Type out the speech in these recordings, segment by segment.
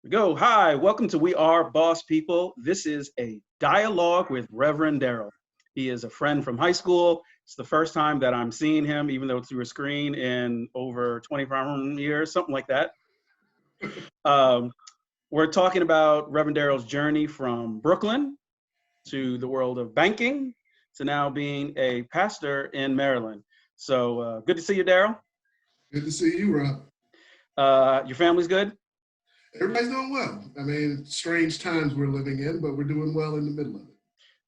We go. Hi, welcome to We Are Boss People. This is a dialogue with Reverend Daryl. He is a friend from high school. It's the first time that I'm seeing him, even though it's through a screen, in over 25 years, something like that. Um, we're talking about Reverend Daryl's journey from Brooklyn to the world of banking to now being a pastor in Maryland. So good to see you, Daryl. Good to see you, Rob. Your family's good? Everybody's doing well. I mean, strange times we're living in, but we're doing well in the middle of it.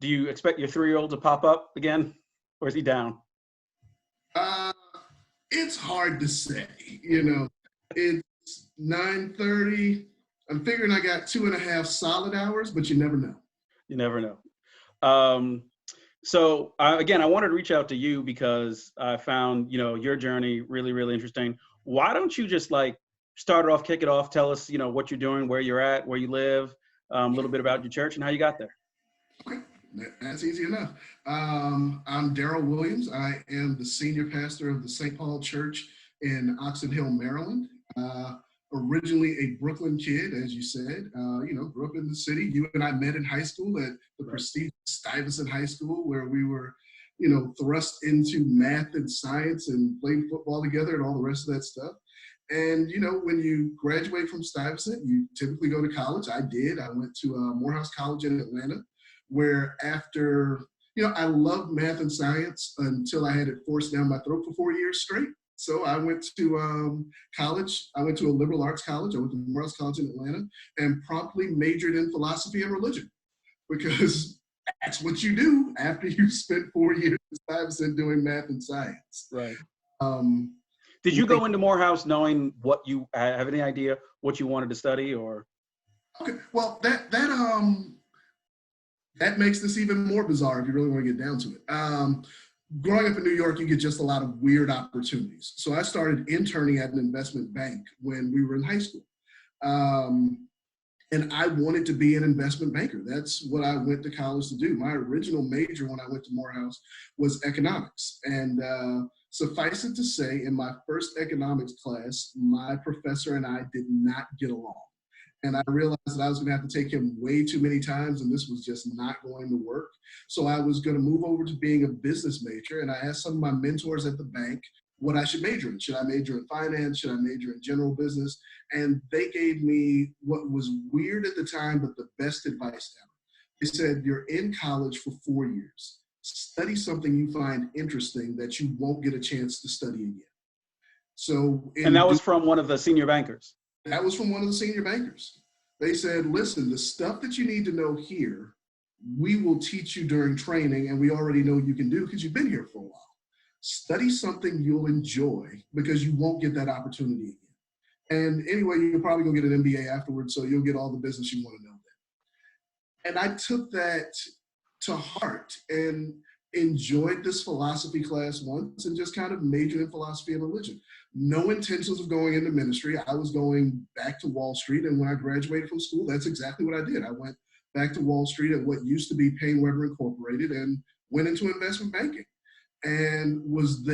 Do you expect your 3-year-old to pop up again, or is he down? Uh, it's hard to say. You know, it's 9:30. I'm figuring I got 2.5 solid hours, but you never know. You never know. Um, again, I wanted to reach out to you because I found, your journey really, really interesting. Why don't you just start it off, kick it off, tell us, what you're doing, where you're at, where you live, a little bit about your church and how you got there. Okay, that's easy enough. I'm Daryl Williams. I am the senior pastor of the St. Paul Church in Oxon Hill, Maryland. Originally a Brooklyn kid, as you said, grew up in the city. You and I met in high school at the prestigious Stuyvesant High School, where we were, thrust into math and science and played football together and all the rest of that stuff. And, when you graduate from Stuyvesant, you typically go to college. I did. I went to Morehouse College in Atlanta, where after, I loved math and science until I had it forced down my throat for 4 years straight. So I went to college. I went to a liberal arts college. I went to Morehouse College in Atlanta and promptly majored in philosophy and religion because that's what you do after you spent 4 years in Stuyvesant doing math and science. Right. Um, Did you go into Morehouse knowing what you have any idea what you wanted to study or? Okay, well, that makes this even more bizarre if you really want to get down to it. Growing up in New York, you get just a lot of weird opportunities. So I started interning at an investment bank when we were in high school. And I wanted to be an investment banker. That's what I went to college to do. My original major when I went to Morehouse was economics. And suffice it to say, in my first economics class, my professor and I did not get along. And I realized that I was going to have to take him way too many times, and this was just not going to work. So I was going to move over to being a business major, and I asked some of my mentors at the bank what I should major in. Should I major in finance? Should I major in general business? And they gave me what was weird at the time, but the best advice ever. They said, you're in college for 4 years. Study something you find interesting that you won't get a chance to study again. And that was from one of the senior bankers. That was from one of the senior bankers. They said, listen, the stuff that you need to know here, we will teach you during training, and we already know you can do because you've been here for a while. Study something you'll enjoy because you won't get that opportunity again. And anyway, you'll probably go get an MBA afterwards, so you'll get all the business you want to know then. And I took that to heart and enjoyed this philosophy class once and just kind of majored in philosophy and religion. No intentions of going into ministry. I was going back to Wall Street. And when I graduated from school, that's exactly what I did. I went back to Wall Street at what used to be Payne Weber Incorporated and went into investment banking and was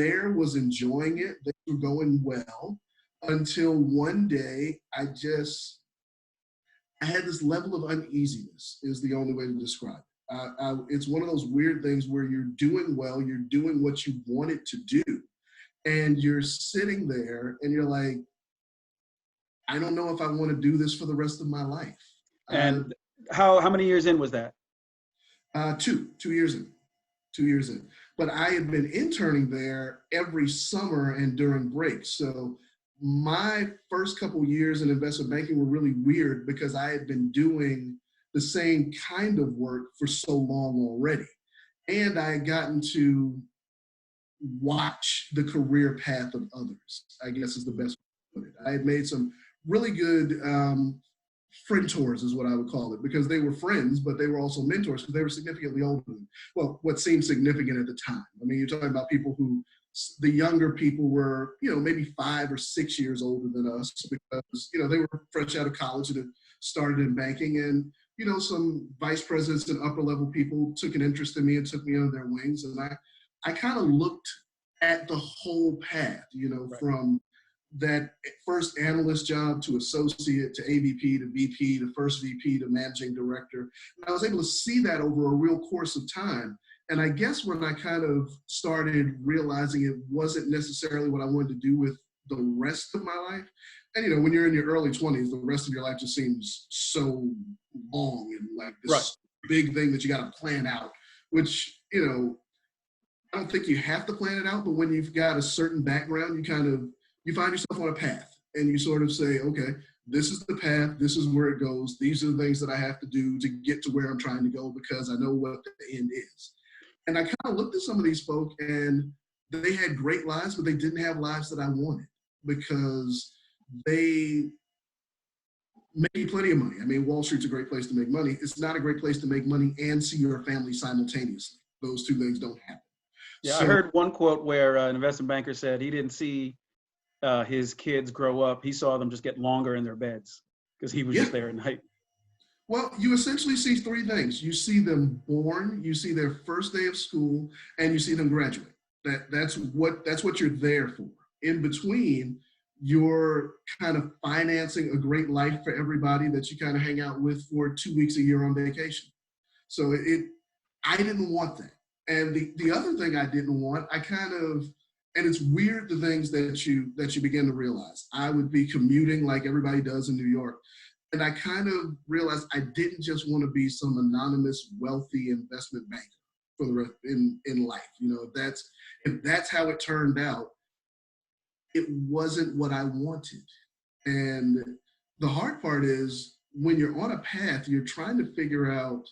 enjoying it. Things were going well until one day I had this level of uneasiness is the only way to describe it. It's one of those weird things where you're doing well, you're doing what you wanted to do, and you're sitting there and you're like, I don't know if I want to do this for the rest of my life. And how many years in was that? 2 years in. 2 years in. But I had been interning there every summer and during breaks. So my first couple years in investment banking were really weird because I had been doing the same kind of work for so long already. And I had gotten to watch the career path of others, I guess is the best way to put it. I had made some really good friend tours is what I would call it, because they were friends, but they were also mentors because they were significantly older than, well, what seemed significant at the time. I mean, you're talking about people who, the younger people were, maybe 5 or 6 years older than us because, they were fresh out of college and had started in banking. And, some vice presidents and upper level people took an interest in me and took me under their wings. And I kind of looked at the whole path, Right. from that first analyst job to associate to AVP to VP to first VP to managing director. And I was able to see that over a real course of time. And I guess when I kind of started realizing it wasn't necessarily what I wanted to do with the rest of my life, and you know, when you're in your early 20s, the rest of your life just seems so long and like this big thing that you got to plan out, which, you know, I don't think you have to plan it out, but when you've got a certain background, you find yourself on a path and you sort of say, okay, this is the path, this is where it goes, these are the things that I have to do to get to where I'm trying to go because I know what the end is. And I kind of looked at some of these folk and they had great lives, but they didn't have lives that I wanted because they made plenty of money. I mean, Wall Street's a great place to make money. It's not a great place to make money and see your family simultaneously. Those two things don't happen. Yeah, so, I heard one quote where an investment banker said he didn't see his kids grow up. He saw them just get longer in their beds because he was just there at night. Well, you essentially see three things. You see them born, you see their first day of school, and you see them graduate. That's what you're there for. In between, you're kind of financing a great life for everybody that you kind of hang out with for 2 weeks a year on vacation. So I didn't want that. And the other thing I didn't want, and it's weird the things that you begin to realize. I would be commuting like everybody does in New York. And I kind of realized I didn't just want to be some anonymous, wealthy investment banker for the rest in life. You know, if that's how it turned out, it wasn't what I wanted. And the hard part is when you're on a path, you're trying to figure out,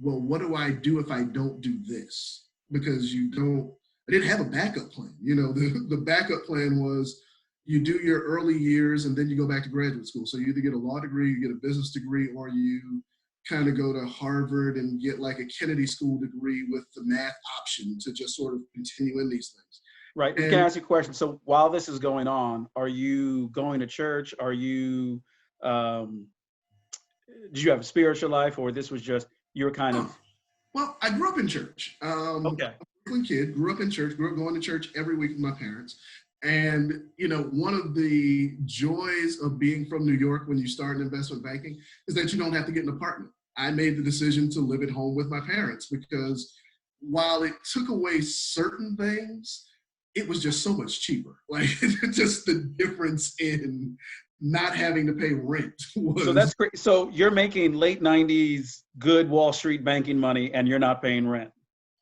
well, what do I do if I don't do this? Because I didn't have a backup plan. You know, the backup plan was you do your early years and then you go back to graduate school. So you either get a law degree, you get a business degree, or you kind of go to Harvard and get like a Kennedy School degree with the math option to just sort of continue in these things. Right. And can I ask you a question? So while this is going on, are you going to church? Are you, did you have a spiritual life, or this was just, you're kind of? Well, I grew up in church. Okay. A Brooklyn kid, grew up in church, grew up going to church every week with my parents. And, you know, one of the joys of being from New York when you start in investment banking is that you don't have to get an apartment. I made the decision to live at home with my parents because while it took away certain things, it was just so much cheaper. Like just the difference in not having to pay rent was. So that's great. So you're making late 90s good Wall Street banking money and you're not paying rent.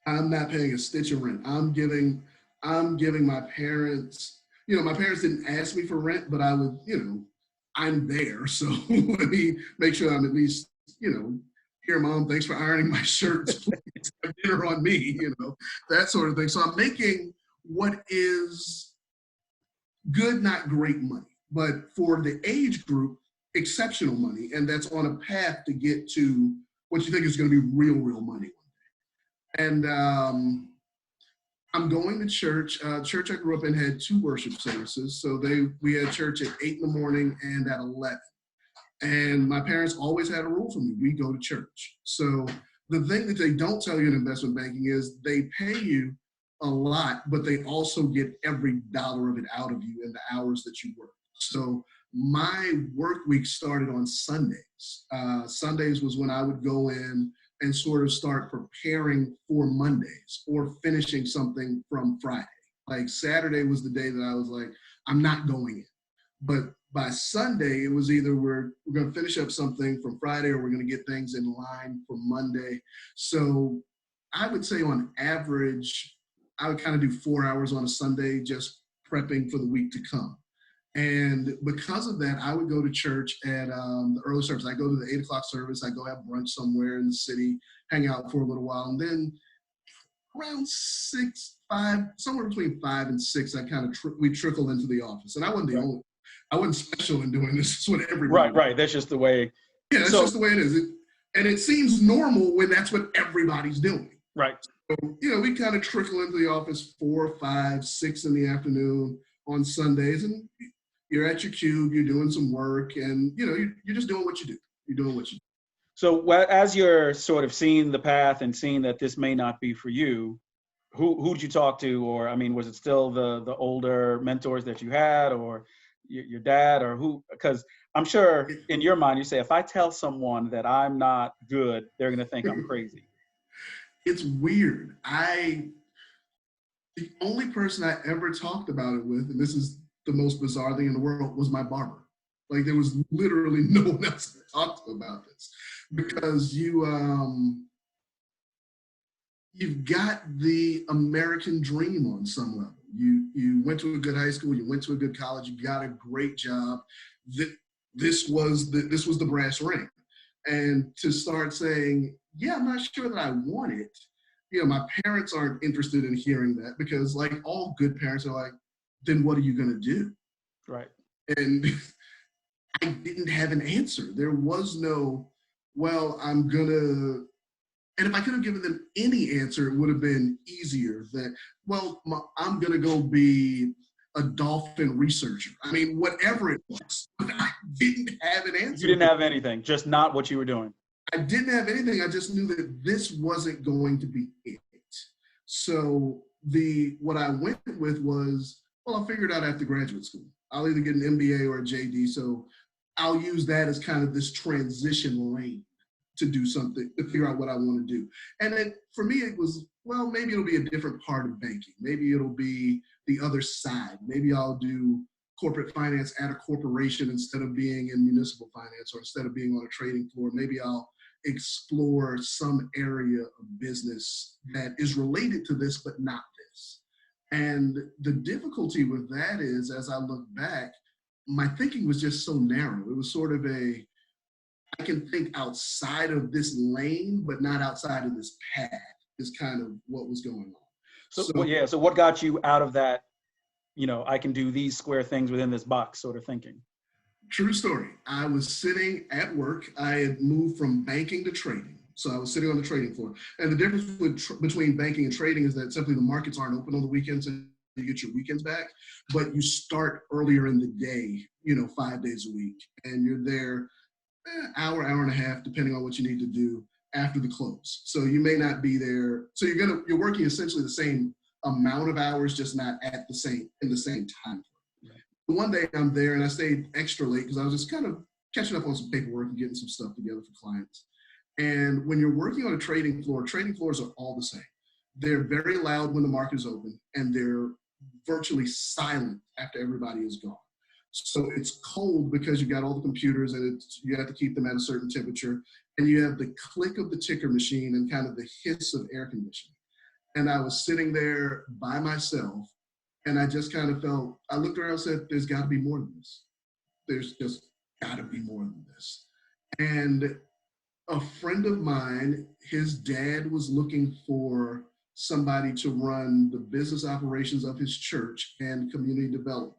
I'm not paying a stitch of rent. I'm giving my parents, you know, my parents didn't ask me for rent, but I would, you know, I'm there. So let me make sure I'm at least, you know, here, Mom, thanks for ironing my shirts. Please have dinner on me, you know, that sort of thing. So I'm making what is good, not great money, but for the age group, exceptional money. And that's on a path to get to what you think is going to be real money one day. And I'm going to church. Church I grew up in had 2 worship services. So we had church at 8 in the morning and at 11. And my parents always had a rule for me. We go to church. So the thing that they don't tell you in investment banking is they pay you a lot, but they also get every dollar of it out of you in the hours that you work. So my work week started on Sundays. Sundays was when I would go in and sort of start preparing for Mondays or finishing something from Friday. Like Saturday was the day that I was like, I'm not going in. But by Sunday, it was either we're going to finish up something from Friday or we're going to get things in line for Monday. So I would say on average, I would kind of do 4 hours on a Sunday just prepping for the week to come. And because of that, I would go to church at the early service. I go to the 8 o'clock service. I go have brunch somewhere in the city, hang out for a little while. And then around 6, 5, somewhere between 5 and 6, I kind of we trickle into the office. And I wasn't the only. I wasn't special in doing this. It's what everybody. Right. That's just the way. Yeah, that's just the way it is. And it seems normal when that's what everybody's doing. Right. So, you know, we kind of trickle into the office 4, 5, 6 in the afternoon on Sundays, and you're at your cube, you're doing some work, and you know, you're just doing what you do. You're doing what you do. So as you're sort of seeing the path and seeing that this may not be for you, who'd you talk to? Or, I mean, was it still the older mentors that you had, or your dad, or who? Because I'm sure in your mind, you say, if I tell someone that I'm not good, they're going to think I'm crazy. It's weird. The only person I ever talked about it with, and this is the most bizarre thing in the world, was my barber. Like there was literally no one else to talk to about this, because you've got the American dream on some level. You went to a good high school, you went to a good college, you got a great job. This was the brass ring. And to start saying, yeah, I'm not sure that I want it. My parents aren't interested in hearing that, because like all good parents are like, then what are you gonna do? Right. And I didn't have an answer. There was no, well, and if I could have given them any answer, it would have been easier that, well, I'm going to go be a dolphin researcher. I mean, whatever it was, but I didn't have an answer. You didn't have anything, just not what you were doing. I didn't have anything. I just knew that this wasn't going to be it. So what I went with was, well, I'll figure it out after graduate school. I'll either get an MBA or a JD. So I'll use that as kind of this transition lane to do something, to figure out what I want to do. And then for me, it was, well, maybe it'll be a different part of banking. Maybe it'll be the other side. Maybe I'll do corporate finance at a corporation instead of being in municipal finance, or instead of being on a trading floor. Maybe I'll explore some area of business that is related to this, but not this. And the difficulty with that is, as I look back, my thinking was just so narrow. It was sort of I can think outside of this lane, but not outside of this path, is kind of what was going on. So what got you out of that, I can do these square things within this box sort of thinking? True story. I was sitting at work. I had moved from banking to trading. So I was sitting on the trading floor. And the difference between banking and trading is that simply the markets aren't open on the weekends, and you get your weekends back, but you start earlier in the day, 5 days a week, and you're there hour and a half, depending on what you need to do after the close. So you may not be there. So you're working essentially the same amount of hours, just not in the same time. Right. One day I'm there and I stayed extra late because I was just kind of catching up on some paperwork and getting some stuff together for clients. And when you're working on a trading floors are all the same. They're very loud when the market is open, and they're virtually silent after everybody is gone. So it's cold because you've got all the computers, and you have to keep them at a certain temperature, and you have the click of the ticker machine and kind of the hiss of air conditioning. And I was sitting there by myself, and I just kind of felt, I looked around and said, there's got to be more than this. There's just got to be more than this. And a friend of mine, his dad was looking for somebody to run the business operations of his church and community development.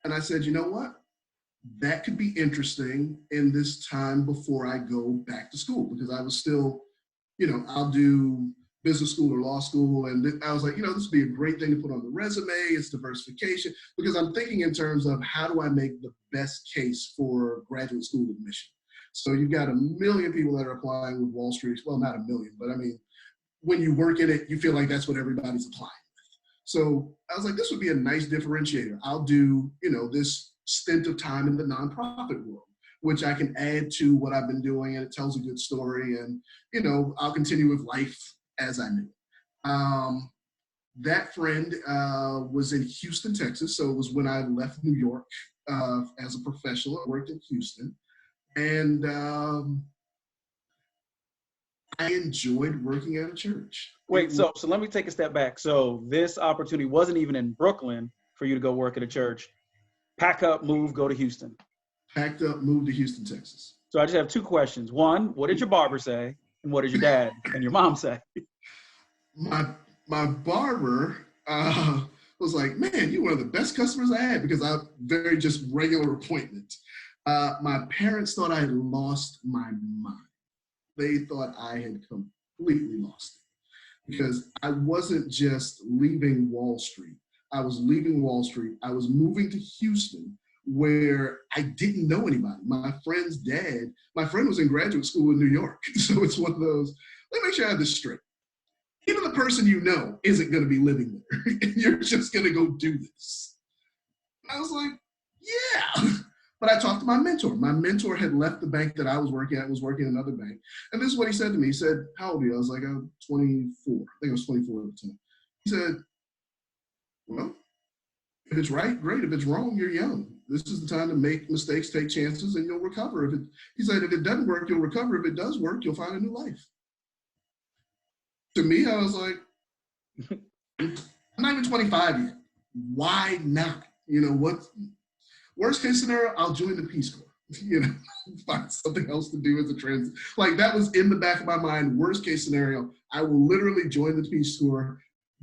And I said, you know what? That could be interesting in this time before I go back to school, because I was still, I'll do business school or law school. And I was like, this would be a great thing to put on the resume. It's diversification, because I'm thinking in terms of how do I make the best case for graduate school admission? So you've got 1 million people that are applying with Wall Street. Well, not 1 million, but I mean, when you work in it, you feel like that's what everybody's applying. So I was like, this would be a nice differentiator. I'll do, this stint of time in the nonprofit world, which I can add to what I've been doing, and it tells a good story. And, I'll continue with life as I knew it. That friend was in Houston, Texas. So it was when I left New York as a professional. I worked in Houston. And I enjoyed working at a church. Wait, so let me take a step back. So this opportunity wasn't even in Brooklyn for you to go work at a church. Pack up, move, go to Houston. Packed up, moved to Houston, Texas. So I just have 2 questions. One, what did your barber say? And what did your dad and your mom say? My barber was like, man, you're one of the best customers I had, because I'm very just regular appointment. My parents thought I had lost my mind. They thought I had completely lost it, because I wasn't just leaving Wall Street. I was leaving Wall Street. I was moving to Houston, where I didn't know anybody. My friend was in graduate school in New York. So it's one of those, let me make sure I have this straight. even the person you know isn't going to be living there. And you're just going to go do this. And I was like, yeah. But I talked to my mentor. My mentor had left the bank that I was working at, was working at another bank. And this is what he said to me. He said, how old are you? I was like, I'm 24. I think I was 24 at the time. He said, well, if it's right, great. If it's wrong, you're young. This is the time to make mistakes, take chances, and you'll recover. He said, if it doesn't work, you'll recover. If it does work, you'll find a new life. To me, I was like, I'm not even 25 yet. Why not? What? Worst case scenario, I'll join the Peace Corps. Find something else to do as a transit. Like, that was in the back of my mind. Worst case scenario, I will literally join the Peace Corps,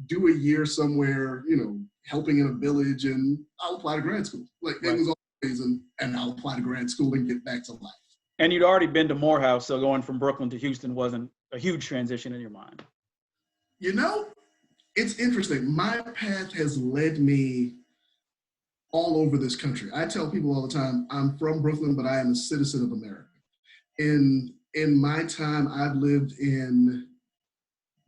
do a year somewhere, helping in a village, and I'll apply to grad school. Like, right. It was always, and I'll apply to grad school and get back to life. And you'd already been to Morehouse, so going from Brooklyn to Houston wasn't a huge transition in your mind. It's interesting. My path has led me all over this country. I tell people all the time, I'm from Brooklyn, but I am a citizen of America. In my time, I've lived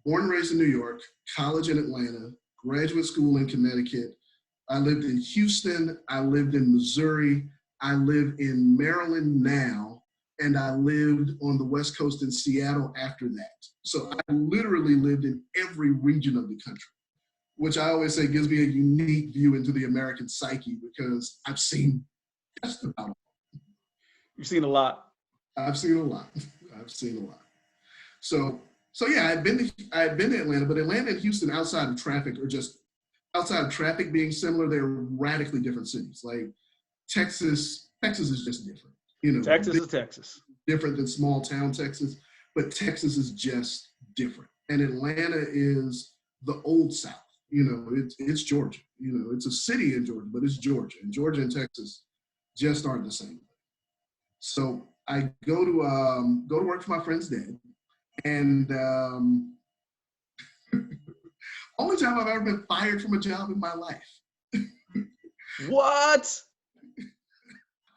born and raised in New York, college in Atlanta, graduate school in Connecticut. I lived in Houston. I lived in Missouri. I live in Maryland now, and I lived on the West Coast in Seattle after that. So I literally lived in every region of the country, which I always say gives me a unique view into the American psyche because I've seen just about all. You've seen a lot. I've seen a lot. So yeah, I've been to Atlanta, but Atlanta and Houston outside of traffic being similar, they're radically different cities. Like Texas is just different. Texas is Texas. Different than small town Texas, but Texas is just different. And Atlanta is the old South. It's Georgia. It's a city in Georgia, but it's Georgia. And Georgia and Texas just aren't the same. So I go to work for my friend's dad, and only time I've ever been fired from a job in my life. What?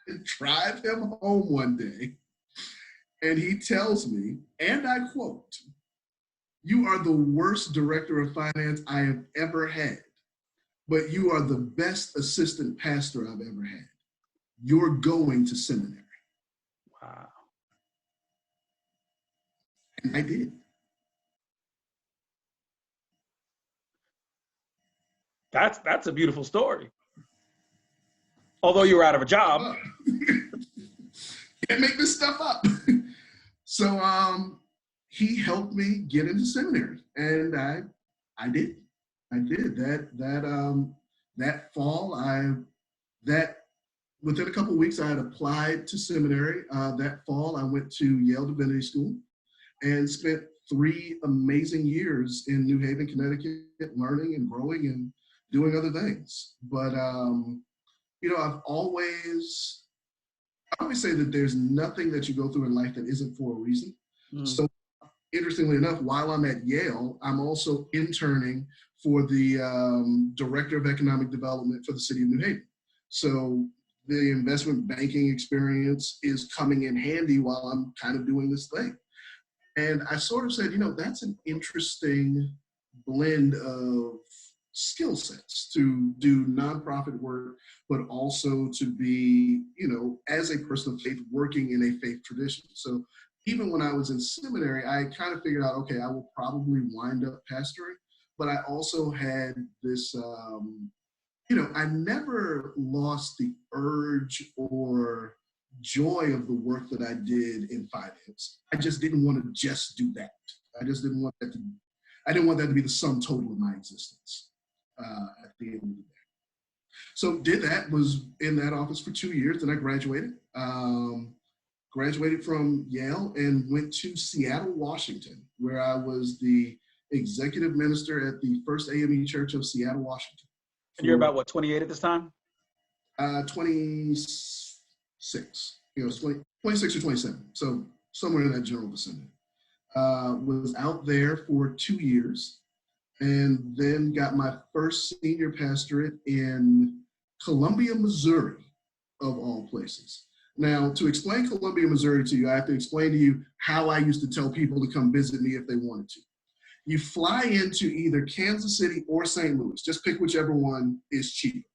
I drive him home one day, and he tells me, and I quote, "You are the worst director of finance I have ever had, but you are the best assistant pastor I've ever had. You're going to seminary." Wow. And I did. That's a beautiful story. Although you were out of a job. Can't make this stuff up. So he helped me get into seminary, and I did. That fall, within a couple of weeks, I had applied to seminary. That fall, I went to Yale Divinity School and spent 3 amazing years in New Haven, Connecticut, learning and growing and doing other things. But I always say that there's nothing that you go through in life that isn't for a reason. Mm. So interestingly enough, while I'm at Yale, I'm also interning for the Director of Economic Development for the city of New Haven. So the investment banking experience is coming in handy while I'm kind of doing this thing. And I sort of said, that's an interesting blend of skill sets to do nonprofit work, but also to be, as a person of faith, working in a faith tradition. So even when I was in seminary, I kind of figured out, okay, I will probably wind up pastoring, but I also had this, I never lost the urge or joy of the work that I did in finance. I just didn't want to just do that. I didn't want that to be the sum total of my existence at the end of the day. So did that, was in that office for 2 years, then I graduated. Graduated from Yale and went to Seattle, Washington, where I was the executive minister at the First AME Church of Seattle, Washington. And you're about, 28 at this time? 26. 26 or 27. So somewhere in that general vicinity. Was out there for 2 years and then got my first senior pastorate in Columbia, Missouri, of all places. Now, to explain Columbia, Missouri to you, I have to explain to you how I used to tell people to come visit me if they wanted to. You fly into either Kansas City or St. Louis. Just pick whichever one is cheaper.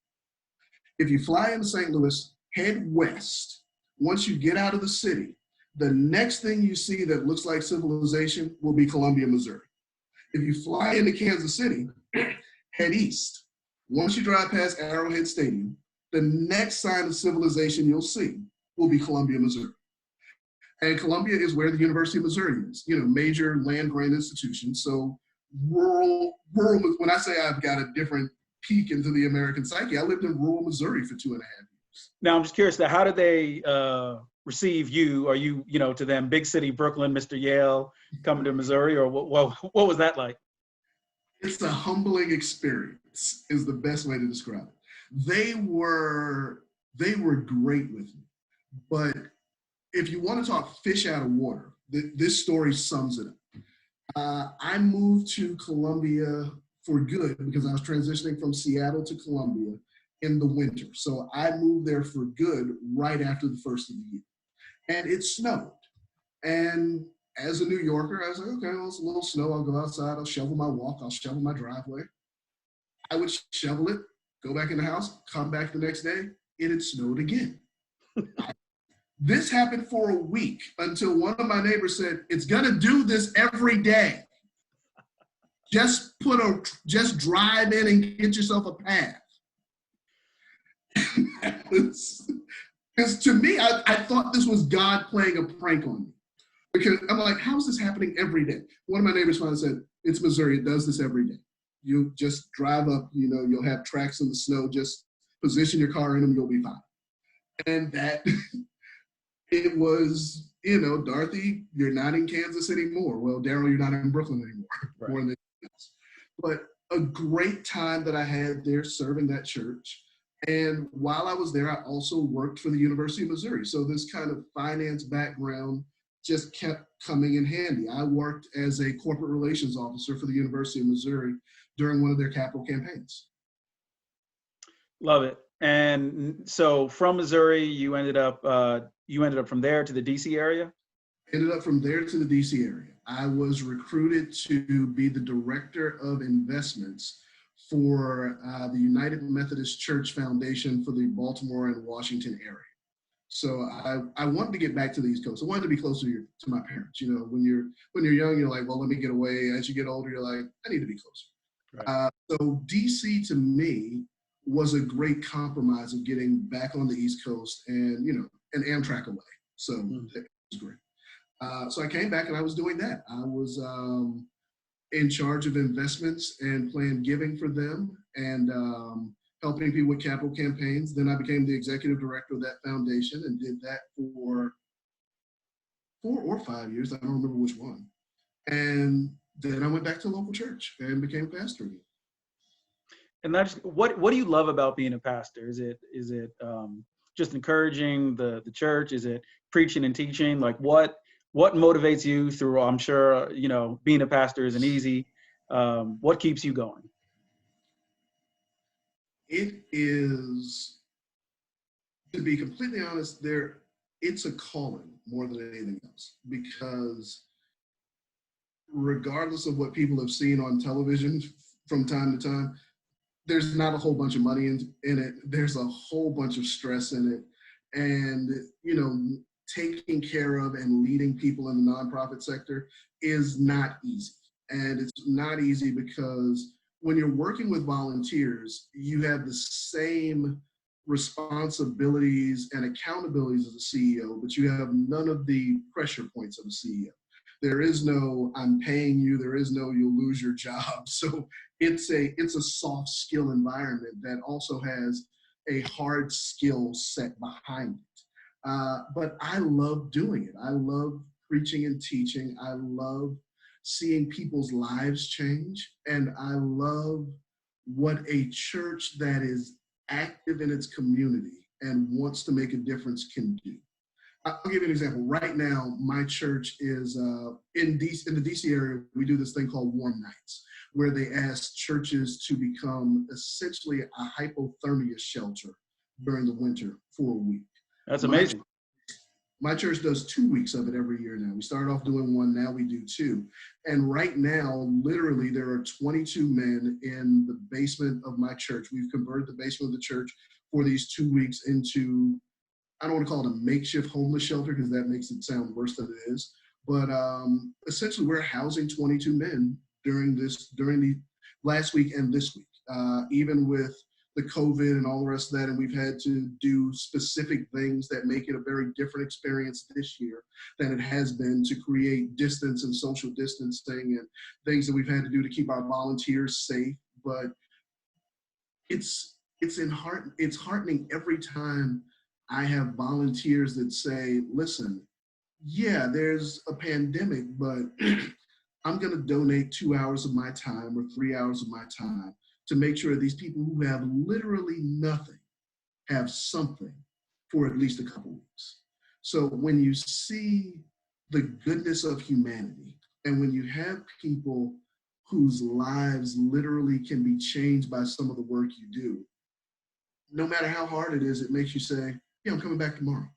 If you fly into St. Louis, head west. Once you get out of the city, the next thing you see that looks like civilization will be Columbia, Missouri. If you fly into Kansas City, head east. Once you drive past Arrowhead Stadium, the next sign of civilization you'll see will be Columbia, Missouri. And Columbia is where the University of Missouri is, major land-grant institution. So rural, when I say I've got a different peek into the American psyche, I lived in rural Missouri for 2.5 years. Now, I'm just curious, how did they receive you? Are you, to them, big city, Brooklyn, Mr. Yale, coming to Missouri, or what was that like? It's a humbling experience is the best way to describe it. They were great with me, but if you want to talk fish out of water, this story sums it up. I moved to Columbia for good because I was transitioning from Seattle to Columbia in the winter. So I moved there for good right after the first of the year. And it snowed. And as a New Yorker, I was like, okay, well, it's a little snow. I'll go outside. I'll shovel my walk. I'll shovel my driveway. I would shovel it, go back in the house, come back the next day. It had snowed again. This happened for a week until one of my neighbors said, it's gonna do this every day. Just drive in and get yourself a path. Because to me, I thought this was God playing a prank on me. Because I'm like, how is this happening every day? One of my neighbors finally said, it's Missouri, it does this every day. You just drive up, you'll have tracks in the snow, just position your car in them, you'll be fine. And that, it was, Dorothy, you're not in Kansas anymore. Well, Daryl, you're not in Brooklyn anymore. Right. More than else. But a great time that I had there serving that church. And while I was there, I also worked for the University of Missouri. So this kind of finance background just kept coming in handy. I worked as a corporate relations officer for the University of Missouri during one of their capital campaigns. Love it. And so from Missouri, you ended up from there to the DC area? Ended up from there to the DC area. I was recruited to be the director of investments for the United Methodist Church Foundation for the Baltimore and Washington area. So I wanted to get back to the East Coast. I wanted to be closer to my parents. When you're young, you're like, well, let me get away. As you get older, you're like, I need to be closer. Right. So DC to me was a great compromise of getting back on the East Coast and an Amtrak away. So it was great. So I came back and I was doing that. I was in charge of investments and planned giving for them and helping people with capital campaigns. Then I became the executive director of that foundation and did that for 4 or 5 years. I don't remember which one. And then I went back to local church and became a pastor again. And that's what do you love about being a pastor? Is it just encouraging the church? Is it preaching and teaching? Like what motivates you through? I'm sure being a pastor isn't easy. What keeps you going? It is, to be completely honest, it's a calling more than anything else, because regardless of what people have seen on television from time to time, there's not a whole bunch of money in it. There's a whole bunch of stress in it. And, taking care of and leading people in the nonprofit sector is not easy. And it's not easy because when you're working with volunteers, you have the same responsibilities and accountabilities as a CEO, but you have none of the pressure points of a CEO. There is no, I'm paying you. There is no, you'll lose your job. So it's a soft skill environment that also has a hard skill set behind it. But I love doing it. I love preaching and teaching. I love seeing people's lives change. And I love what a church that is active in its community and wants to make a difference can do. I'll give you an example. Right now, my church is in the DC area, we do this thing called Warm Nights, where they ask churches to become essentially a hypothermia shelter during the winter for a week. That's amazing. My church does 2 weeks of it every year now. We started off doing one, now we do two. And right now, literally, there are 22 men in the basement of my church. We've converted the basement of the church for these 2 weeks into, I don't want to call it a makeshift homeless shelter because that makes it sound worse than it is. But essentially, we're housing 22 men during the last week and this week, even with the COVID and all the rest of that. And we've had to do specific things that make it a very different experience this year than it has been, to create distance and social distancing and things that we've had to do to keep our volunteers safe. But it's heartening every time I have volunteers that say, listen, yeah, there's a pandemic, but I'm going to donate 2 hours of my time or 3 hours of my time to make sure these people who have literally nothing have something for at least a couple weeks. So when you see the goodness of humanity, and when you have people whose lives literally can be changed by some of the work you do, no matter how hard it is, it makes you say, yeah, I'm coming back tomorrow.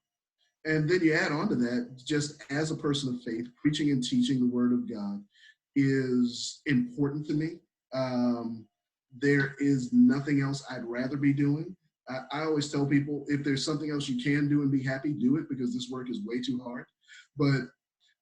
And then you add on to that, just as a person of faith, preaching and teaching the word of God is important to me. There is nothing else I'd rather be doing. I always tell people, if there's something else you can do and be happy, do it, because this work is way too hard. But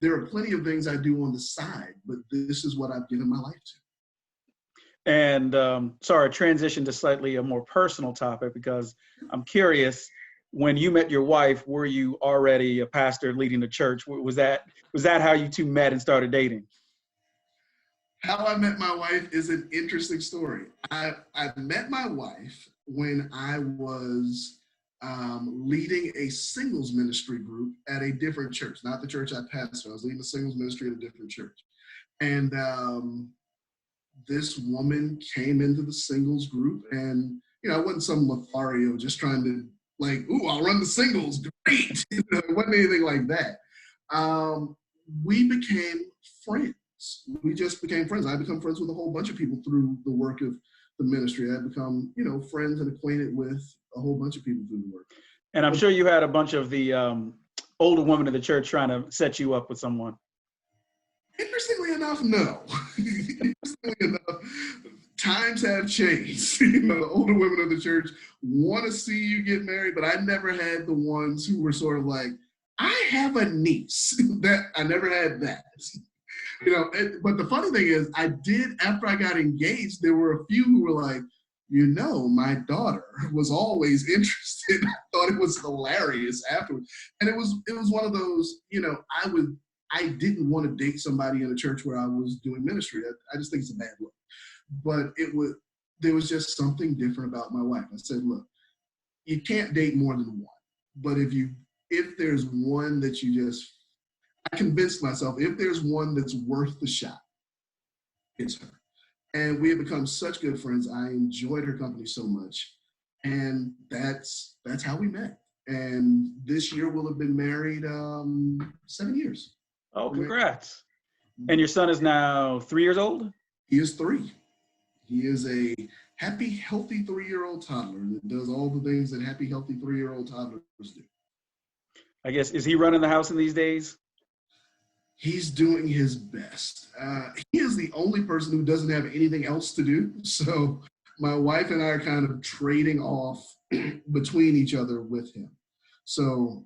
there are plenty of things I do on the side, but this is what I've given my life to. And sorry, transition to slightly a more personal topic, because I'm curious, when you met your wife, were you already a pastor leading a church? Was that how you two met and started dating? How I met my wife is an interesting story. I met my wife when I was leading a singles ministry group at a different church, not the church I pastored. I was leading a singles ministry at a different church. And this woman came into the singles group, and, I wasn't some Lothario just trying to, like, ooh, I'll run the singles, great. It wasn't anything like that. We became friends. We just became friends. I become friends with a whole bunch of people through the work of the ministry. I've become, friends and acquainted with a whole bunch of people through the work. And I'm sure you had a bunch of the older women in the church trying to set you up with someone. Interestingly enough, no. Interestingly enough, times have changed. The older women of the church want to see you get married, but I never had the ones who were sort of like, I have a niece. I never had that. But the funny thing is, after I got engaged, there were a few who were like, my daughter was always interested. I thought it was hilarious afterwards. And it was one of those, I didn't want to date somebody in a church where I was doing ministry. I just think it's a bad look. But there was just something different about my wife. I said, look, you can't date more than one. But if there's one that I convinced myself, if there's one that's worth the shot, it's her. And we have become such good friends. I enjoyed her company so much. And that's how we met. And this year we'll have been married 7 years. Oh, congrats. And your son is now 3 years old? He is 3. He is a happy, healthy 3-year-old toddler that does all the things that happy, healthy 3-year-old toddlers do. I guess, is he running the house in these days? He's doing his best. He is the only person who doesn't have anything else to do. So my wife and I are kind of trading off between each other with him. So,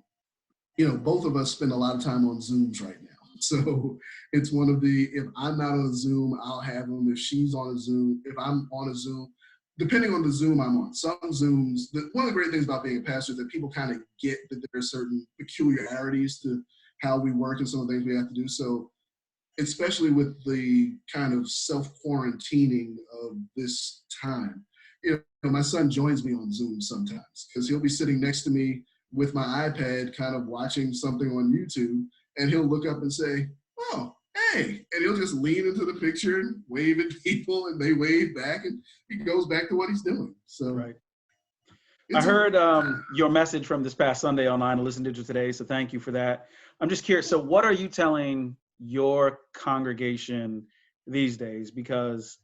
both of us spend a lot of time on Zooms right now. So it's if I'm not on a Zoom, I'll have him. If she's on a Zoom, if I'm on a Zoom, depending on the Zoom I'm on. Some Zooms, one of the great things about being a pastor is that people kind of get that there are certain peculiarities to how we work and some of the things we have to do. So especially with the kind of self-quarantining of this time, my son joins me on Zoom sometimes because he'll be sitting next to me with my iPad kind of watching something on YouTube, and he'll look up and say, oh, hey, and he'll just lean into the picture and wave at people, and they wave back, and he goes back to what he's doing. So right. I heard your message from this past Sunday online. I listened to it today, so thank you for that. I'm just curious, so what are you telling your congregation these days? Because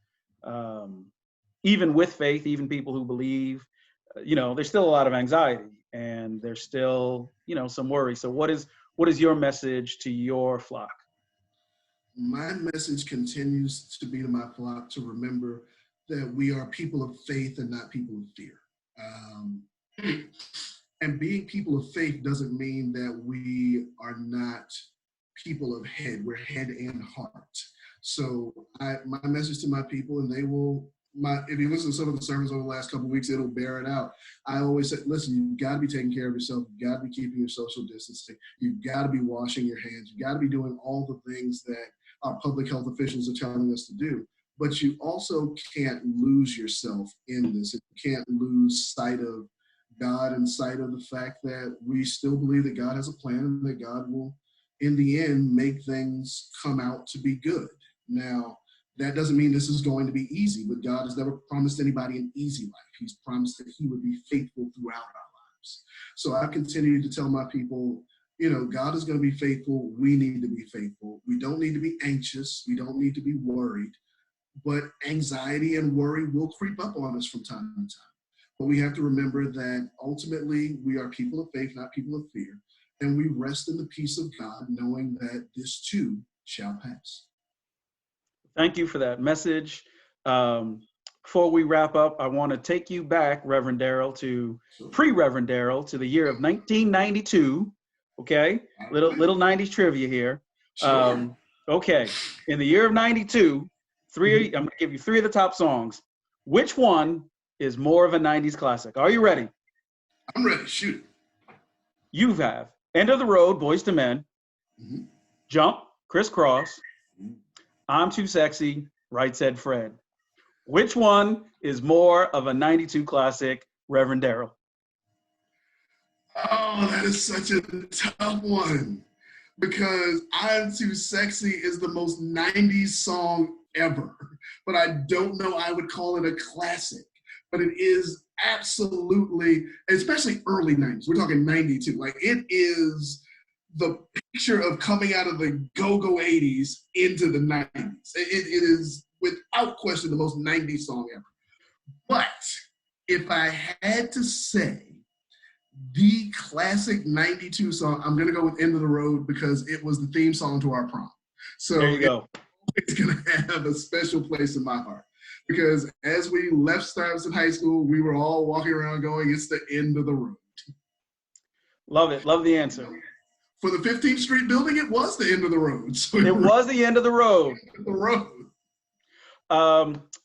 even with faith, even people who believe, there's still a lot of anxiety, and there's still, some worry. So what is what is your message to your flock? My message continues to be to my flock to remember that we are people of faith and not people of fear. And being people of faith doesn't mean that we are not people of head. We're head and heart. So my message to my people, and they will, if you listen to some of the sermons over the last couple of weeks, it'll bear it out. I always say, listen, you've got to be taking care of yourself. You've got to be keeping your social distancing. You've got to be washing your hands. You've got to be doing all the things that our public health officials are telling us to do. But you also can't lose yourself in this. You can't lose sight of God and sight of the fact that we still believe that God has a plan and that God will, in the end, make things come out to be good. Now, that doesn't mean this is going to be easy, but God has never promised anybody an easy life. He's promised that he would be faithful throughout our lives. So I continue to tell my people, God is going to be faithful. We need to be faithful. We don't need to be anxious. We don't need to be worried. But anxiety and worry will creep up on us from time to time. But we have to remember that ultimately we are people of faith, not people of fear. And we rest in the peace of God, knowing that this too shall pass. Thank you for that message. Before we wrap up, I want to take you back, Reverend Daryl, to pre-Reverend Daryl, to the year of 1992. Okay, little 90s trivia here. Sure. Okay, in the year of 92, I'm going to give you three of the top songs. Which one is more of a 90s classic? Are you ready? I'm ready. Shoot. You have End of the Road, Boyz II Men, Jump, Criss Cross, I'm Too Sexy, Right Said Fred. Which one is more of a 92 classic, Reverend Daryl? Oh, that is such a tough one, because I'm Too Sexy is the most 90s song ever, but I don't know I would call it a classic, but it is absolutely, especially early 90s. We're talking 92. Like, it is the picture of coming out of the go-go 80s into the 90s. It is without question the most 90s song ever. But if I had to say the classic 92 song, I'm going to go with End of the Road, because it was the theme song to our prom. So there you go. It's going to have a special place in my heart, because as we left Stuyvesant High School, we were all walking around going, it's the end of the road. Love it. Love the answer. For the 15th Street building, it was the end of the road. So it was the end of the road. The road.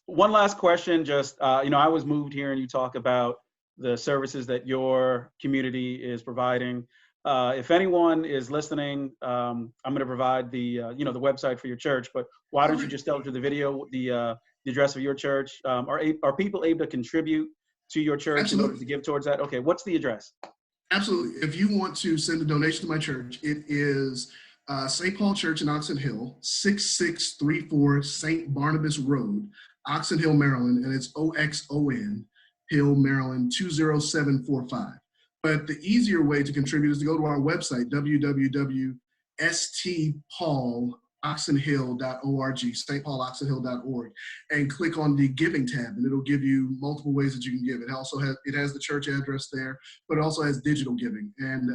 One last question. Just, I was moved here, and you talk about the services that your community is providing. If anyone is listening, I'm going to provide the website for your church, but why don't you just tell through the video the address of your church? Are people able to contribute to your church Absolutely. in order to give towards that? Okay, what's the address? Absolutely. If you want to send a donation to my church, it is St. Paul Church in Oxon Hill, 6634 St. Barnabas Road, Oxon Hill, Maryland, and it's OXON Hill, Maryland, 20745. But the easier way to contribute is to go to our website, www.stpauloxonhill.org, stpauloxonhill.org, and click on the giving tab, and it'll give you multiple ways that you can give. It has the church address there, but it also has digital giving. And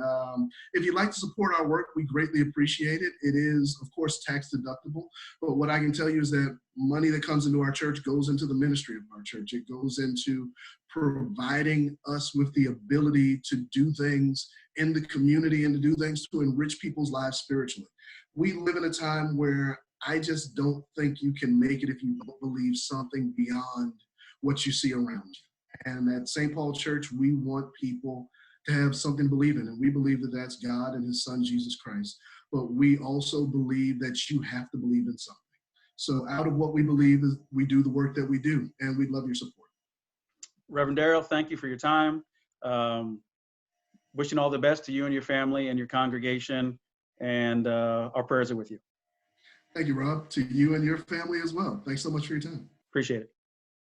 if you'd like to support our work, we greatly appreciate it. It is, of course, tax deductible, but what I can tell you is that money that comes into our church goes into the ministry of our church. It goes into providing us with the ability to do things in the community and to do things to enrich people's lives spiritually. We live in a time where I just don't think you can make it if you don't believe something beyond what you see around you. And at St. Paul Church, we want people to have something to believe in, and we believe that that's God and his son, Jesus Christ. But we also believe that you have to believe in something. So out of what we believe, is we do the work that we do, and we'd love your support. Reverend Daryl, thank you for your time. Wishing all the best to you and your family and your congregation, and our prayers are with you. Thank you, Rob. To you and your family as well. Thanks so much for your time. Appreciate it.